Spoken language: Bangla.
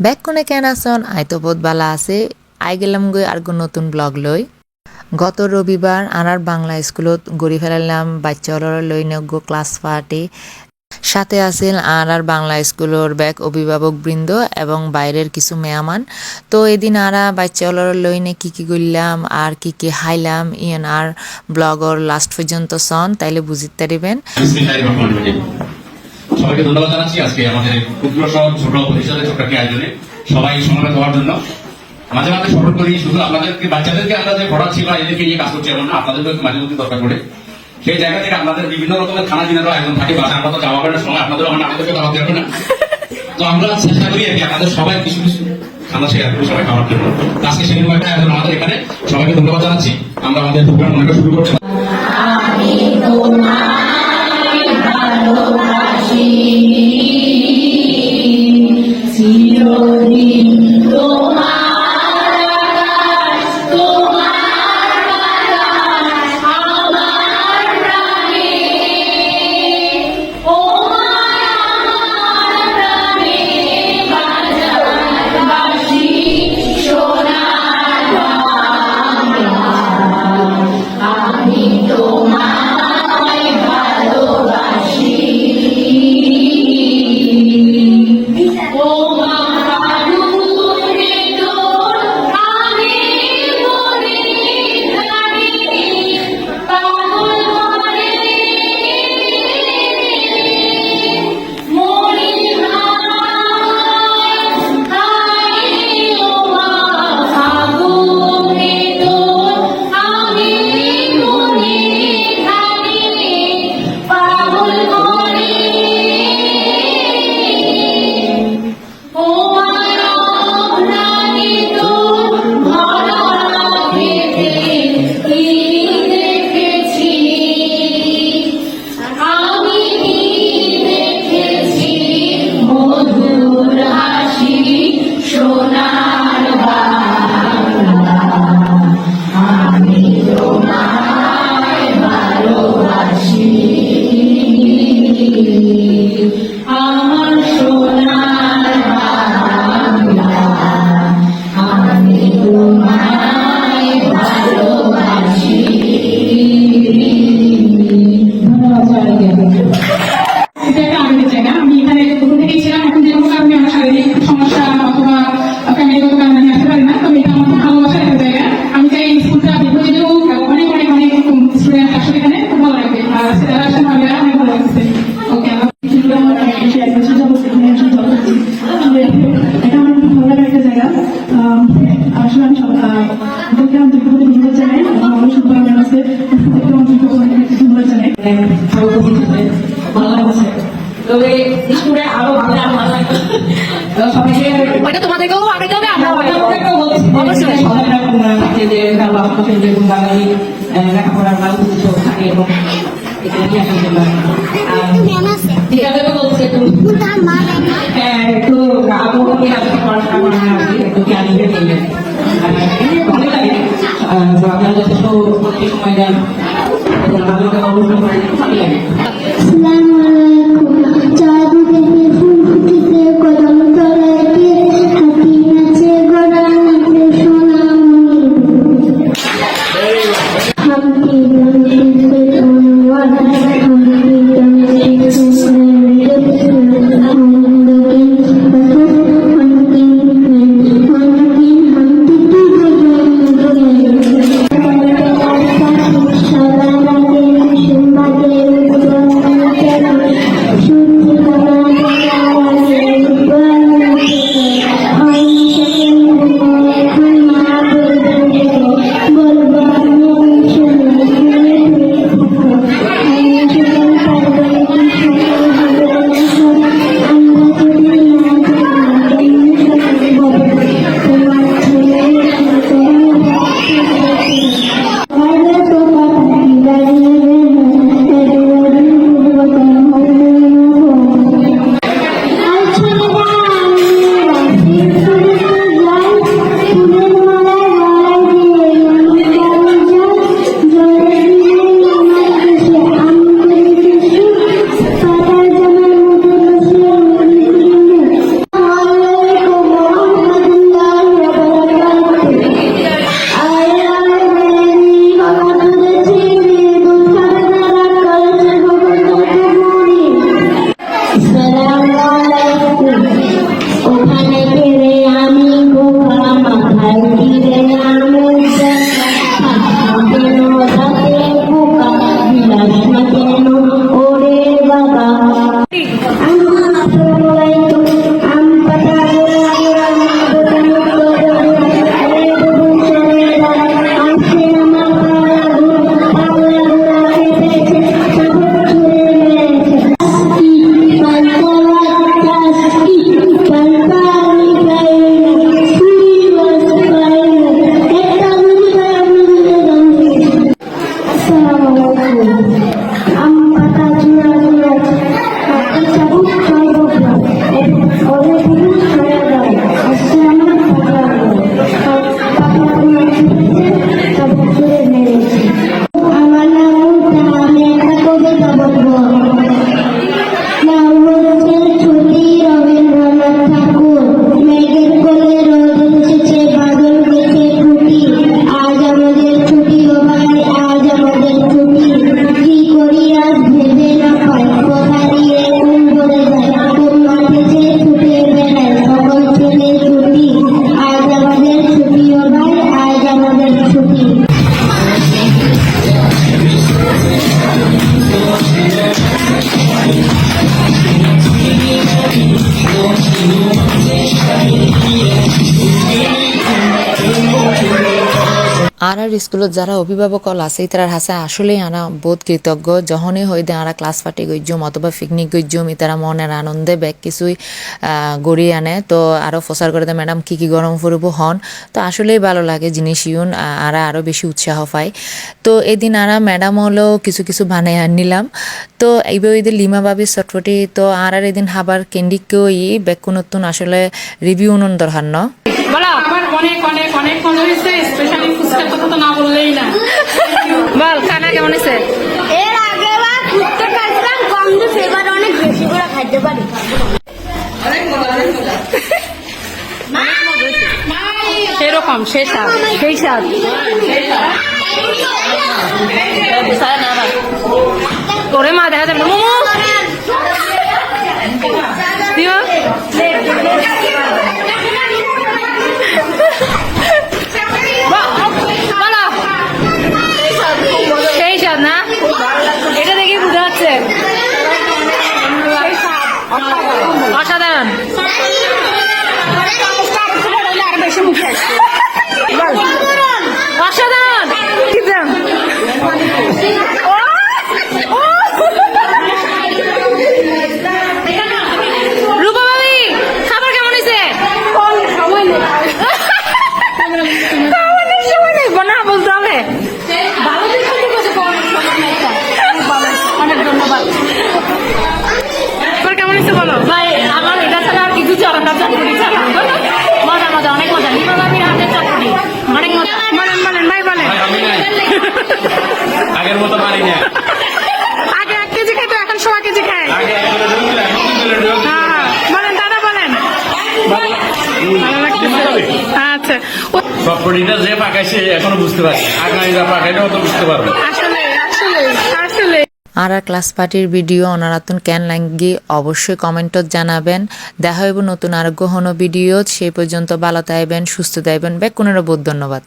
ব্যাক কোনে কেন আসন আই তো বহুত বালা আছে আই গেলাম গই আর নতুন ব্লগ লই গত রবিবার আনার বাংলা স্কুলত গড়ি ফেলালাম বাচ্চারা লই নগ্য ক্লাস পার্টি সাথে আছিল আর বাংলা স্কুলের ব্যাক অভিভাবক বৃন্দ এবং বাইরের কিছু মেহমান তো এদিন আরা বাচ্চারা লইনে কি করলাম আর কি হাইলাম ইয়ান আর ব্লগর লাস্ট পর্যন্ত সন তাইলে বুঝিতে পারিবেন। সবাইকে ধন্যবাদ জানাচ্ছি আজকে আমাদের ক্ষুদ্র সহ ছোট পরিসরে ছোট একটি আয়োজনে সবাই সমবেত হওয়ার জন্য। মাঝে মাঝে স্মরণ করি শুধু আপনাদেরকে বাচ্চাদেরকে আমরা যে পড়াচ্ছি বা এদেরকে নিয়ে কাজ করছি এমন না, আপনাদেরকে মাঝে মধ্যে দরকার পড়ে। সেই জায়গা থেকে আপনাদের বিভিন্ন রকমের খানা দিনেরও আয়োজন থাকে, বাসা আমরা তো যাওয়া করার সময় আপনাদেরও আমাদেরকে দাওয়াত দেবে না, তো আমরা চেষ্টা করি আর কি আপনাদের সবাই কিছু কিছু খানা শেয়ার করি সবাই খাওয়ার জন্য। আজকে সেরকম একটা আয়োজন আমাদের এখানে, সবাইকে ধন্যবাদ জানাচ্ছি। আমরা আমাদের প্রোগ্রাম মনে শুরু করছি। তবে স্কুলে আরো ভালো সবাইকে তোমাদেরকেও আগে হবে আমরা অবশ্যই যে বাঙালি লেখাপড়ার মান থাকে এবং ঠিকাদারও বলছে একটু আবহাওয়া পড়াশোনা করা একটু জ্ঞানী হয়ে ভালো লাগে আপনারা যথেষ্ট সময় দেন আমাদেরকে অবশ্যই ভালো লাগে। আর স্কুলত যারা অভিভাবক আছে তারার হাসে আসলেই আনা বহুত কৃতজ্ঞ যখনই হইতে আরা ক্লাস পার্টি গইজম অথবা পিকনিক গইজম তারা মনের আনন্দে ব্যাগ কিছুই গড়ি আনে তো আরও প্রচার করে দেয় ম্যাডাম কি গরম ফুরব হন তো আসলেই ভালো লাগে জিনিস ইউন আরা আরও বেশি উৎসাহ পায় তো এদিন আরা ম্যাডাম হলো কিছু কিছু বানাই নিলাম তো এইবার ওই লিমা বাবির চটপটি তো আর এদিন হাবার ক্যান্ডিকেও ব্যাগ নতুন আসলে রিভিউ নন দরকার ন বলো আমার অনেক অনেক অনেক মজা হয়েছে স্পেশালি ফুচকার কথা তো না বললেই না বল খানা কেমন হয়েছে এর আগে বার ঘুরতে পারতাম কম দিন এবার অনেক বেশি করে খাইতে পারি সেরকম সেই স্বাদ সেই স্বাদ করে মা দেখা যাবে না মোমো দিও বলো সেই স্বাদ না এটা দেখে বুঝা যাচ্ছে অসাধারণ অসাধারণ রূপা ভাবি খাবার কেমন হয়েছে সময় নেই না বলতে হবে অনেক ধন্যবাদ তোর কেমন হয়েছে বলো ভাই আমার এটা ছাড়া আর কিছু চরণটা চটপটি ছাড়া মজা মজা অনেক মজা লিমা ভাবির হাতের চটপটি অনেক মজা বলেন বলেন ভাই বলেন আমি নাই আগের মতো পারি না আগে 1 কেজি খাইতো এখন 100 কেজি খায় আগে এগুলো দিলে হ্যাঁ বলেন দাদা বলেন ভালো লাগতেছে আচ্ছা চটপটিটা যে পাকাইছে এখনো বুঝতে পারছি আগামী যা পাকাইটা অত বুঝতে পারবো আসলে আসলে আসলে আর ক্লাস পার্টির ভিডিও অনারাতন ক্যান লাগি অবশ্যই কমেন্টত জানাবেন দেখা হইব নতুন আরোগ্য হনো ভিডিও সেই পর্যন্ত ভালো থাকবেন সুস্থ থাকবেন ব্যাক কোনের বহুত ধন্যবাদ